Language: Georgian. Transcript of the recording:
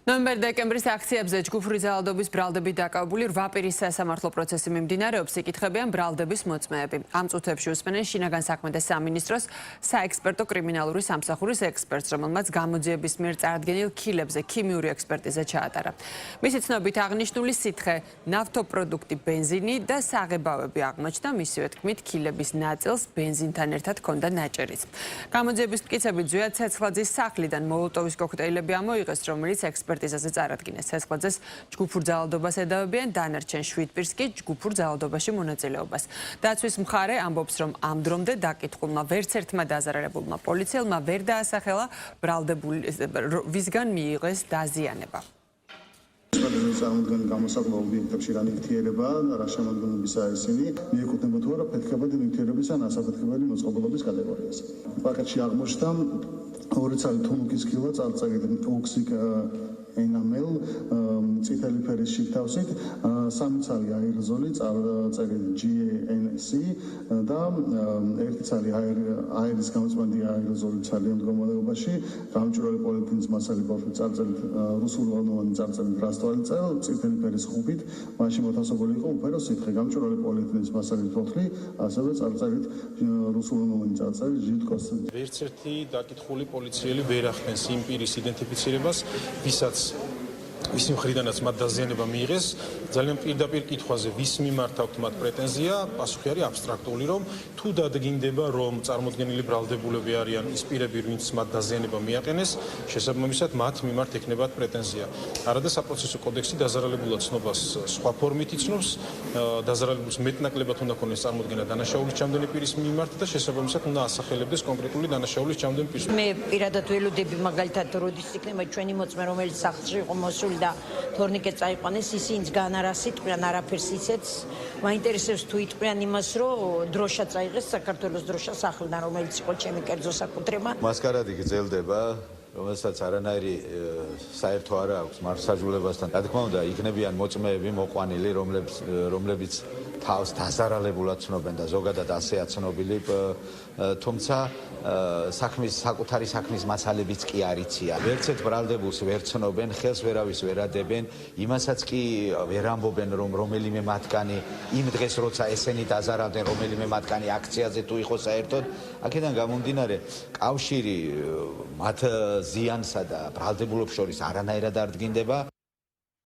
ნოემბერ-დეკემბრის აქციებზე ჯგუფური ძალადობის ბრალდებით დაკავებული 8 პირის სასამართლო პროცესი მიმდინარეობს, იკითხებიან ბრალდების მოწმეები. ამ წუთებში უსმენენ შინაგან საქმეთა სამინისტროს საექსპერტო კრიმინალური სამსახურის ექსპერტს, რომელმაც გამოძიების მიერ წარდგენილ ქილებზე ქიმიური ექსპერტიზა ჩაატარა. მისი ცნობით აღნიშნული სითხე, ნავთობპროდუქტი, ბენზინი და საღებავები აღმოჩნდა, მისივე თქმით, ქილების ნაწილს ბენზინთან ერთად ჰქონდა ნაჭერიც. გამოძიების მტკიცებით ზვია ცეცხლაძის სახლიდან მოლოტოვის კოქტეილები ამოიღეს, რომელიც ექსპერტიზაზე წარადგინეს. ცეცხლაძეს ჯგუფურ ძალადობას ედავებიან, დანარჩენ 7 პირს კი ჯგუფურ ძალადობაში მონაწილეობას. დაცვის მხარე ამბობს, რომ ამ დრომდე დაკითხულმა ვერც ერთმა დაზარალებულმა პოლიციელმა ვერ დაასახელა ბრალდებული ვისგან მიიღეს დაზიანება. წარმოდგენა გამოსაკლო ობიექტებში რა ნივთიერება, რა შემოქმედებისაა ისინი, მიეკუთვნება თუ არა ფეთქებადი ნივთიერების ან ასაფეთქებადი მოწყობილობის კატეგორიას. პაკეტში აღმოჩნდა 2 ცალი თუნუქის ქილა, წარწერით ოქსიკ ენამელ, წითელი ფერის შიგთავსით, 3 ცალი აეროზოლი, წარწერით GNC და 1 ცალი აერის გამოწვევადი აეროზოლი ცალიან მდგომარეობაში, გამჭვირვალე პოლიეთილენის მასალის ბავშვი წარწერით რუსულენოვანი წარწერით რასტვალი წელ, წითელი ფერის ხუბით, მაშინ მოთავსებული იყო უფერო სითხე, გამჭვირვალე პოლიეთილენის მასალის თოთხლი, ასევე წარწერით რუსულენოვანი წარწერით ჟიტკოს. ვერც ერთი დაკითხული პოლიციელი ვერ ახდენს იმ პირის იდენტიფიცირებას, ვისაც ვისი მხრიდანაც მათ დაზიანება მიიღეს, ძალიან პირდაპირ კითხვაზე ვის მიმართ აქვთ მათ პრეტენზია, პასუხი არის აბსტრაქტული, რომ თუ დადგინდება, რომ წარმოდგენილი ბრალდებულები არიან ის პირები, ვინც მათ დაზიანება მიაყენეს, შესაბამისად მათ მიმართ ექნებათ პრეტენზია. არადა საპროცესო კოდექსი დაზარალებულად ცნობას სხვა ფორმით იცნობს, დაზარალებულს მეტნაკლებად უნდა ქონდეს წარმოდგენა დანაშაულის ჩამდენი პირის მიმართ და შესაბამისად უნდა ასახელებდეს კონკრეტული დანაშაულის ჩამდენ პირს. მე პირადად ველოდები მაგალითად როდის იქნება ჩვენი მოწმე, რომელიც სახლში იყო მოსული და თორნიკეტს წაიყვანეს, ისინიც განარას იტყვიან, არაფერს იცეთს. მაინტერესებს თუ იტყვიან იმას, რომ დროშა წაიღეს საქართველოს დროშა სახლიდან, რომელიც იყო ჩემი კერძო საკუთრება. მასკარადი გრძელდება, რომელსაც არანაირი საერთო არა აქვს მართლმსაჯულებასთან. რა თქმა უნდა, იქნებიან მოწმეები მოყვანილი, რომლებიც თავს დაზარალებულად ცნობენ და ზოგადად ასეა ცნობილი, თუმცა საკუთარი საქმის მასალებიც კი არ იციან. ვერცერთ ბრალდებულს ვერ ცნობენ, ხელს ვერავის ვერ ადებენ, იმასაც კი ვერ ამბობენ, რომ რომელიმე მათგანი იმ დღეს როცა ესენი დაზარალდნენ, რომელიმე მათგანი აქციაზე თუ იყო საერთოდ, აქედან გამომდინარე, კავშირი მათ ზიანსა და ბრალდებულებს შორის არანაირად არ დგინდება.